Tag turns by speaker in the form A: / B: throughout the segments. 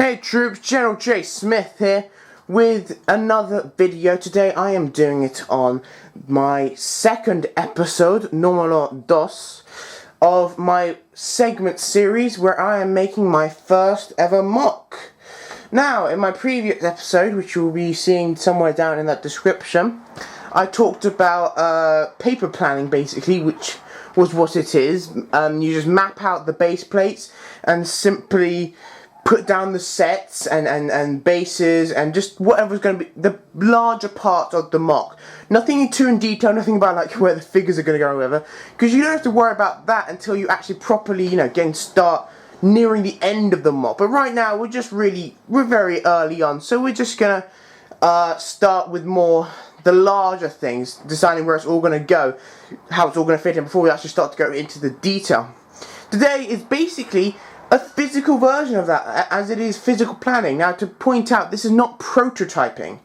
A: Hey troops, GeneralJSmith here with another video. Today I am doing it on my second episode, Número 2, of my segment series where I am making my first ever MOC. Now, in my previous episode, which you'll be seeing somewhere down in that description, I talked about paper planning basically, which was what it is. You just map out the base plates and simply put down the sets and bases and just whatever's going to be the larger part of the MOC. Nothing too in detail, nothing about like where the figures are going to go or whatever, because you don't have to worry about that until you actually properly, start nearing the end of the MOC. But right now we're very early on, so we're just going to start with the larger things, deciding where it's all going to go, how it's all going to fit in before we actually start to go into the detail. Today is basically a physical version of that, as it is physical planning. Now, to point out, this is not prototyping.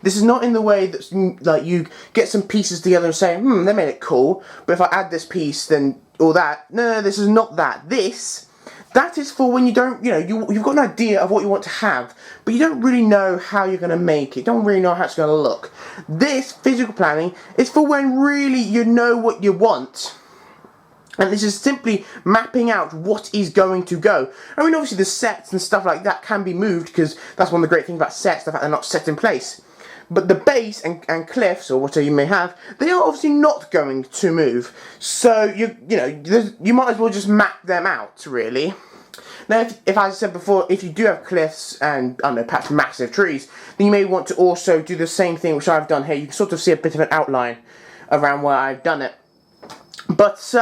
A: This is not in the way that like you get some pieces together and say, they made it cool, but if I add this piece, then all that. No, this is not that. That is for when you don't, you've got an idea of what you want to have, but you don't really know how you're going to make it. Don't really know how it's going to look. This physical planning is for when really you know what you want. And this is simply mapping out what is going to go. I mean, obviously the sets and stuff like that can be moved, because that's one of the great things about sets, the fact they're not set in place. But the base and cliffs, or whatever you may have, they are obviously not going to move. So, you might as well just map them out, really. Now, if as I said before, if you do have cliffs and, I don't know, perhaps massive trees, then you may want to also do the same thing which I've done here. You can sort of see a bit of an outline around where I've done it. But,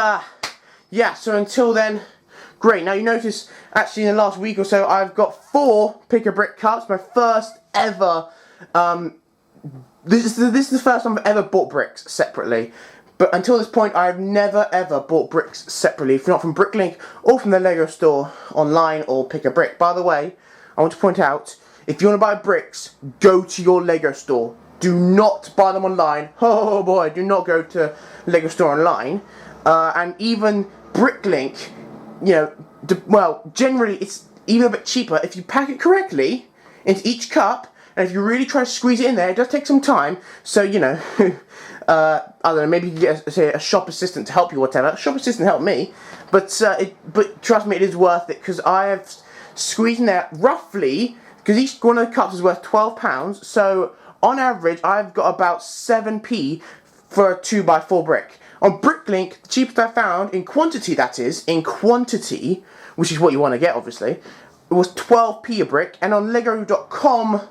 A: yeah, so until then, great. Now you notice, actually in the last week or so, I've got 4 pick-a-brick cups. My first ever, this is the first time I've ever bought bricks separately. But until this point, I've never ever bought bricks separately, if not from Bricklink or from the Lego store online or Pick-a-Brick. By the way, I want to point out, if you want to buy bricks, go to your Lego store. Do not buy them online. Oh boy, do not go to Lego store online. And even Bricklink, generally it's even a bit cheaper if you pack it correctly into each cup, and if you really try to squeeze it in there, it does take some time, so, I don't know, maybe you can get, say, a shop assistant to help you or whatever. A shop assistant helped me, but trust me, it is worth it, because I have squeezed in there roughly, because each one of the cups is worth £12, so on average, I've got about 7p for a 2x4 brick. On Bricklink, the cheapest I found, in quantity that is, which is what you want to get obviously, it was 12p a brick, and on Lego.com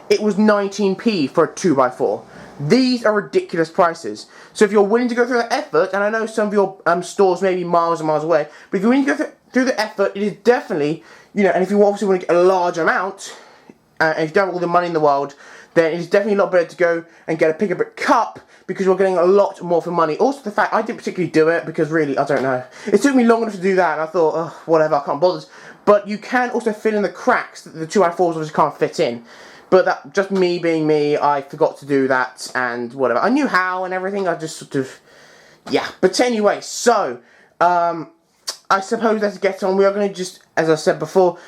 A: it was 19p for a 2x4. These are ridiculous prices. So if you're willing to go through the effort, and I know some of your stores may be miles and miles away, but if you're willing to go through the effort, it is definitely, and if you obviously want to get a large amount, and if you don't have all the money in the world, then it is definitely a lot better to go and get a pick-a-brick cup, because you're getting a lot more for money. Also, the fact I didn't particularly do it, because really, I don't know. It took me long enough to do that, and I thought, oh, whatever, I can't bother. But you can also fill in the cracks that the 2x4s obviously can't fit in. But that, just me being me, I forgot to do that, and whatever. I knew how and everything, I just sort of, yeah. But anyway, so, I suppose let's get on. We are going to just, as I said before,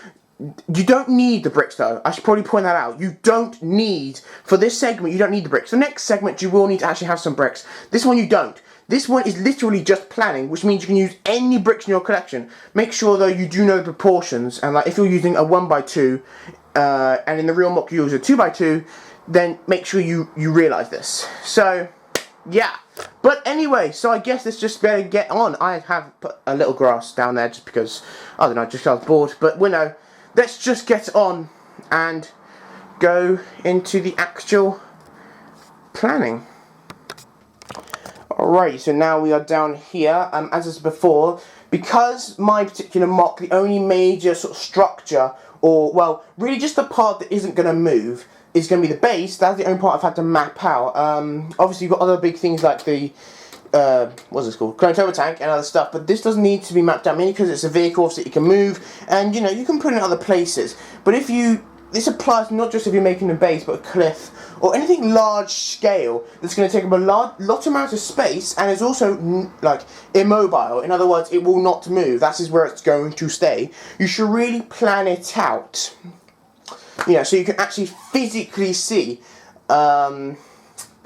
A: you don't need the bricks though. I should probably point that out. You don't need, for this segment, you don't need the bricks. The next segment, you will need to actually have some bricks. This one you don't. This one is literally just planning, which means you can use any bricks in your collection. Make sure though you do know the proportions, and like if you're using a 1x2, and in the real MOC you use a 2x2, then make sure you realise this. So, yeah. But anyway, so I guess let's just better get on. I have put a little grass down there just because, I don't know, just because I was bored. But, let's just get on and go into the actual planning. Alright, so now we are down here, as I said before, because my particular MOC, the only major sort of structure, or, well, really just the part that isn't going to move, is going to be the base. That's the only part I've had to map out. Obviously you've got other big things like the, what's this called? Chronotober tank and other stuff, but this doesn't need to be mapped out, mainly because it's a vehicle so you can move, and you can put it in other places. But this applies not just if you're making a base, but a cliff, or anything large scale that's going to take up a lot amount of space, and is also, like, immobile. In other words, it will not move. That is where it's going to stay. You should really plan it out. You know, so you can actually physically see.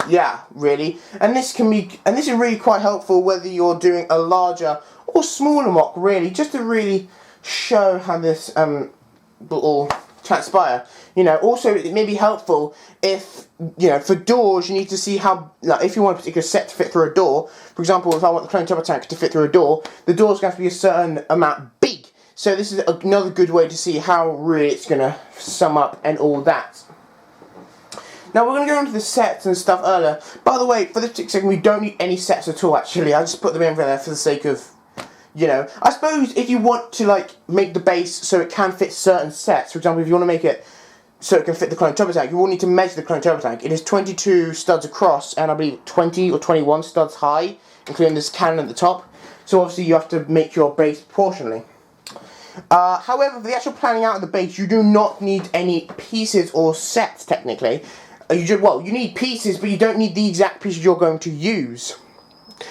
A: Yeah, really. And this is really quite helpful whether you're doing a larger or smaller MOC, really, just to really show how this will transpire. You know, also it may be helpful if, you know, for doors you need to see how, like, if you want a particular set to fit through a door. For example, if I want the clone turbo tank to fit through a door, the door's going to have to be a certain amount big. So this is another good way to see how really it's going to sum up and all that. Now we're going to go into the sets and stuff earlier. By the way, for this particular segment, we don't need any sets at all, actually. I just put them in there for the sake of, you know. I suppose if you want to, like, make the base so it can fit certain sets, for example, if you want to make it so it can fit the clone turbo tank, you will need to measure the clone turbo tank. It is 22 studs across and I believe 20 or 21 studs high, including this cannon at the top. So obviously you have to make your base proportionally. However, for the actual planning out of the base, you do not need any pieces or sets, technically. You need pieces, but you don't need the exact pieces you're going to use.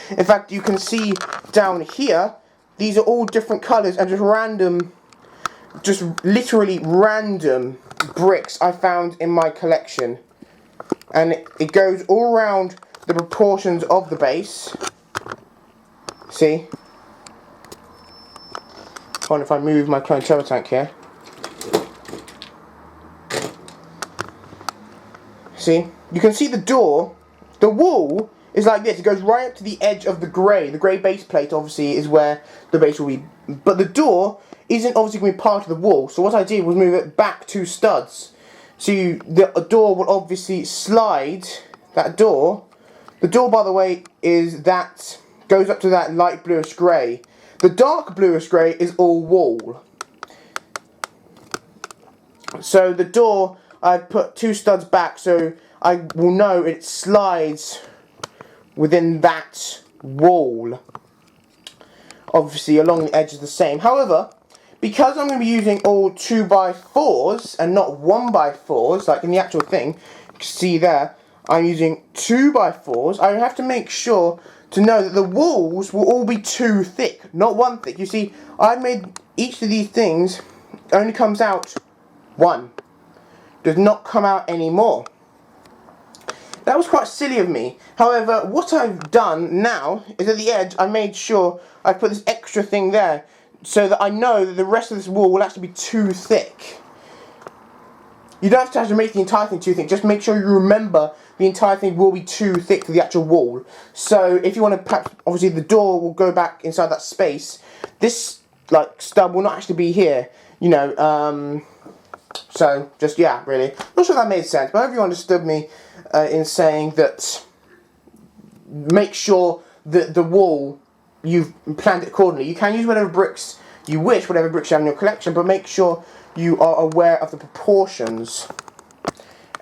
A: In fact, you can see down here, these are all different colours and just literally random bricks I found in my collection. And it goes all around the proportions of the base. See? Hold on, if I move my clone turbo tank here. See? You can see the door. The wall is like this. It goes right up to the edge of the grey. The grey base plate, obviously, is where the base will be. But the door isn't obviously going to be part of the wall. So what I did was move it back 2 studs. So the door will obviously slide. That door. The door, by the way, goes up to that light bluish grey. The dark bluish grey is all wall. So the door, I've put 2 studs back so I will know it slides within that wall. Obviously along the edge is the same. However, because I'm going to be using all 2x4s and not 1x4s, like in the actual thing, you can see there, I'm using 2x4s, I have to make sure to know that the walls will all be 2 thick, not 1 thick. You see, I made each of these things only comes out 1. Does not come out anymore. That was quite silly of me. However, what I've done now is at the edge I made sure I put this extra thing there so that I know that the rest of this wall will actually be 2 thick. You don't have to actually make the entire thing 2 thick, just make sure you remember the entire thing will be 2 thick for the actual wall. So if you want to, perhaps, obviously the door will go back inside that space. This, like, stub will not actually be here, you know, so, just, yeah, really. Not sure that made sense, but I hope you understood me in saying that make sure that the wall, you've planned it accordingly. You can use whatever bricks you wish, whatever bricks you have in your collection, but make sure you are aware of the proportions.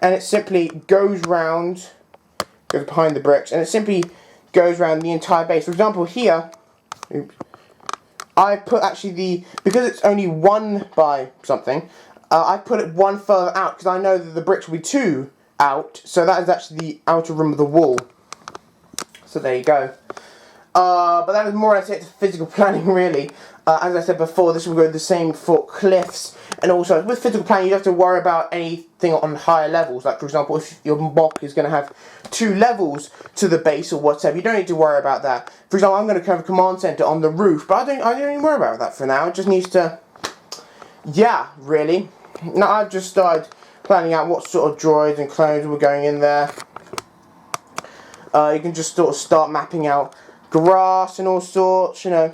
A: And it simply goes round, goes behind the bricks, and it simply goes around the entire base. For example, here, I put actually because it's only 1 by something, I put it 1 further out because I know that the bricks will be 2 out, so that is actually the outer rim of the wall. So there you go. But that is more or less it to physical planning, really. As I said before, this will go the same for cliffs, and also with physical planning you don't have to worry about anything on higher levels. Like, for example, if your MOC is going to have 2 levels to the base or whatever, you don't need to worry about that. For example, I'm going to have a command center on the roof, but I don't even worry about that for now. It just needs to, yeah, really. Now I've just started planning out what sort of droids and clones were going in there. You can just sort of start mapping out grass and all sorts, you know.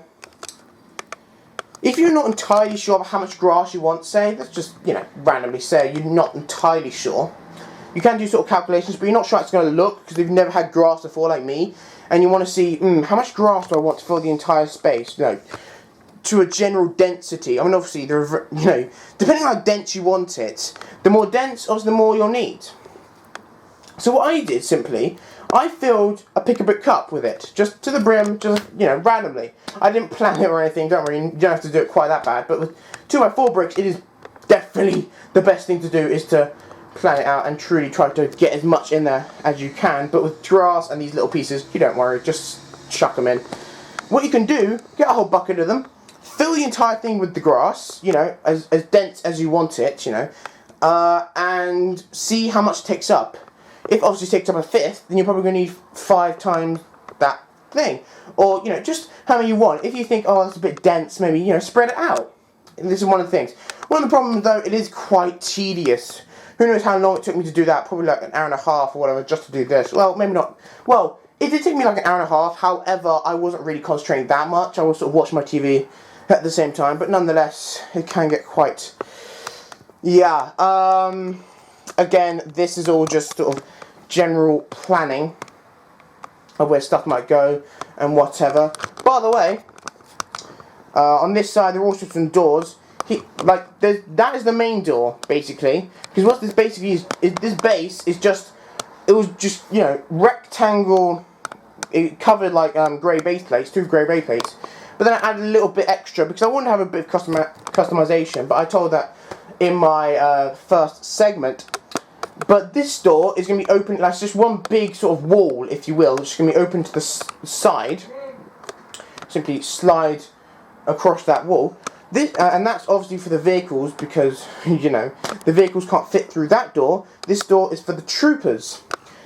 A: If you're not entirely sure about how much grass you want, say, let's just, you know, randomly say you're not entirely sure. You can do sort of calculations, but you're not sure how it's going to look because you've never had grass before like me, and you want to see, how much grass do I want to fill the entire space? You know, to a general density. I mean, obviously, you know, depending on how dense you want it, the more dense, obviously, the more you'll need. So what I did, simply, I filled a pick-a-brick cup with it, just to the brim, just, you know, randomly. I didn't plan it or anything, don't worry, you don't have to do it quite that bad, but with 2x4 bricks, it is definitely the best thing to do is to plan it out and truly try to get as much in there as you can. But with grass and these little pieces, you don't worry, just chuck them in. What you can do, get a whole bucket of them, fill the entire thing with the grass, you know, as dense as you want it, you know. and see how much it takes up. If obviously it takes up a fifth, then you're probably going to need 5 times that thing. Or, you know, just how many you want. If you think, oh, that's a bit dense, maybe, you know, spread it out. And this is one of the things. One of the problems, though, it is quite tedious. Who knows how long it took me to do that? Probably like an hour and a half or whatever, just to do this. Well, maybe not. Well, it did take me like an hour and a half. However, I wasn't really concentrating that much. I was sort of watching my TV at the same time. But nonetheless, it can get quite... Yeah. Again, this is all just sort of general planning of where stuff might go and whatever. By the way, on this side there are also some doors. That is the main door basically, because what this basically is this base is just, it was just, you know, rectangle. It covered like grey base plates, 2 grey base plates, but then I added a little bit extra because I wanted to have a bit of customization. But I told that in my first segment. But this door is going to be open, like just one big sort of wall, if you will, which is going to be open to the side. Simply slide across that wall. This, and that's obviously for the vehicles, because, you know, the vehicles can't fit through that door. This door is for the troopers.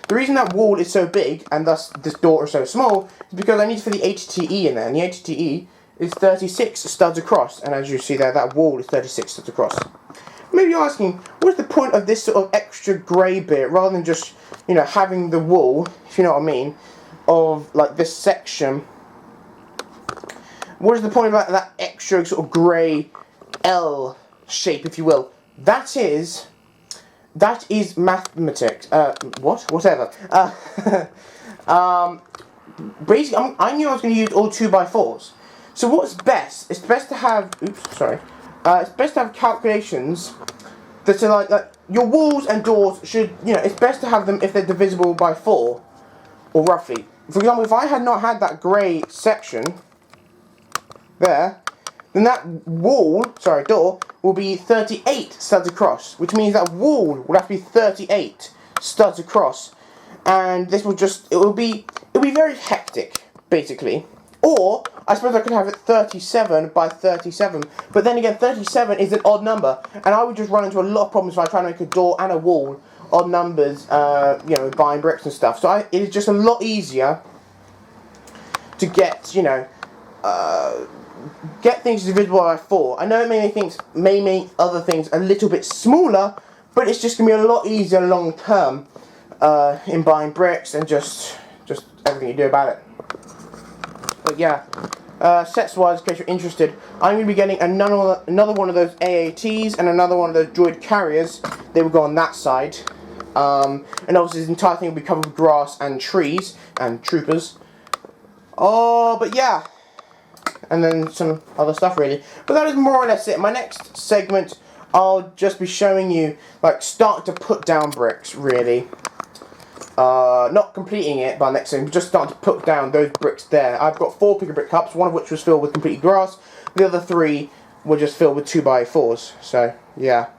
A: The reason that wall is so big, and thus this door is so small, is because I need it for the HTE in there. And the HTE is 36 studs across. And as you see there, that wall is 36 studs across. Maybe you're asking, what's the point of this sort of extra grey bit, rather than just, you know, having the wall, if you know what I mean, of, like, this section. What is the point of that extra sort of grey L shape, if you will? That is mathematics. Whatever. Basically, I knew I was going to use all 2x4s. So what's best? It's best to have... Oops, sorry. It's best to have calculations that are like your walls and doors should, you know, it's best to have them if they're divisible by 4, or roughly. For example, if I had not had that grey section there, then that door will be 38 studs across, which means that wall would have to be 38 studs across, and this will just, it'll be very hectic, basically. Or, I suppose I could have it 37 by 37, but then again, 37 is an odd number, and I would just run into a lot of problems if I try to make a door and a wall odd numbers, you know, buying bricks and stuff. So it is just a lot easier to get, you know, get things divisible by 4. I know it may make other things a little bit smaller, but it's just going to be a lot easier long term in buying bricks and just everything you do about it. But yeah, sets wise, in case you're interested, I'm going to be getting another one of those AATs and another one of those droid carriers. They will go on that side. And obviously this entire thing will be covered with grass and trees and troopers. Oh, but yeah. And then some other stuff really. But that is more or less it. My next segment, I'll just be showing you, like, start to put down bricks, really. Not completing it by next thing, just starting to put down those bricks there. I've got 4 pick a brick cups, one of which was filled with complete grass. The other 3 were just filled with 2x4s. So, yeah.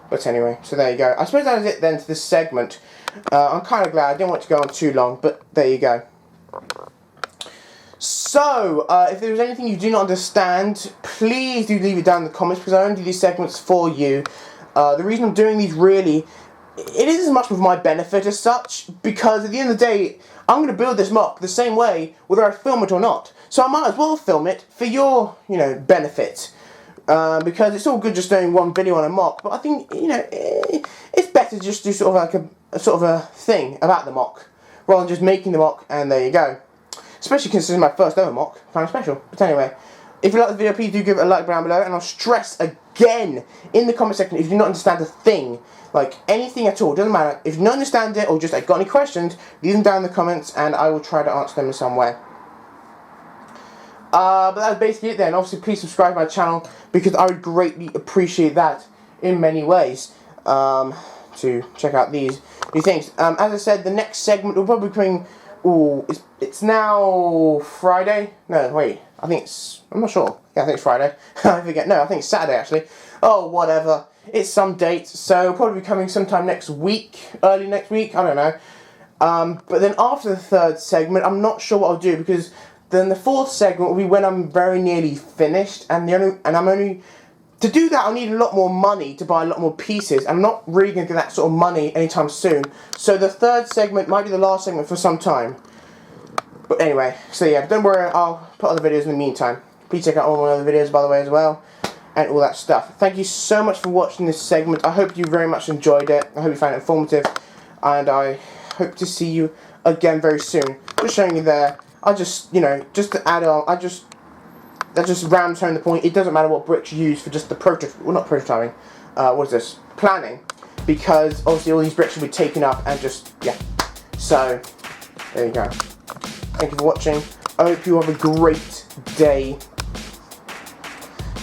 A: But anyway, so there you go. I suppose that is it then to this segment. I'm kind of glad. I didn't want to go on too long, but there you go. So, if there's anything you do not understand, please do leave it down in the comments, because I only do these segments for you. The reason I'm doing these really, it isn't as much with my benefit as such, because at the end of the day, I'm going to build this MOC the same way, whether I film it or not. So I might as well film it for your, you know, benefit. Because it's all good just doing one video on a MOC, but I think, you know, it's better to just do sort of like a sort of a thing about the MOC, rather than just making the MOC and there you go. Especially considering my first ever MOC, kind of special. But anyway, if you like the video, please do give it a like down below, and I'll stress again in the comment section if you do not understand a thing, like anything at all, doesn't matter. If you don't understand it or just got any questions, leave them down in the comments and I will try to answer them in some way. But that's basically it then. Obviously, please subscribe to my channel because I would greatly appreciate that in many ways. To check out these new things. As I said, the next segment will probably bring. Ooh, it's now Friday. No, wait. I'm not sure. Yeah, I think it's Friday. I forget. No, I think it's Saturday actually. Oh, whatever. It's some date, so it'll probably be coming sometime next week, early next week. I don't know. But then after the third segment, I'm not sure what I'll do because. Then the fourth segment will be when I'm very nearly finished, and I'm only to do that, I'll need a lot more money to buy a lot more pieces. I'm not really going to get that sort of money anytime soon. So the third segment might be the last segment for some time. But anyway, so yeah, don't worry, I'll put other videos in the meantime. Please check out all my other videos, by the way, as well. And all that stuff. Thank you so much for watching this segment. I hope you very much enjoyed it. I hope you found it informative. And I hope to see you again very soon. Just showing you there. I just, you know, just to add on, that just rams home the point. It doesn't matter what bricks you use for just the prototyping. What is this? Planning. Because obviously all these bricks will be taken up and just, yeah. So, there you go. Thank you for watching. I hope you have a great day.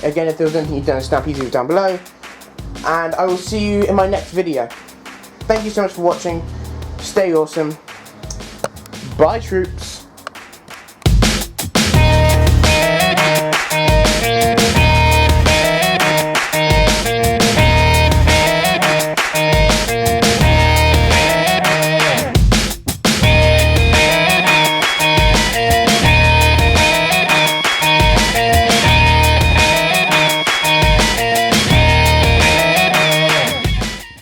A: Again, if there was anything you don't understand, please leave it down below. And I will see you in my next video. Thank you so much for watching. Stay awesome. Bye, troops.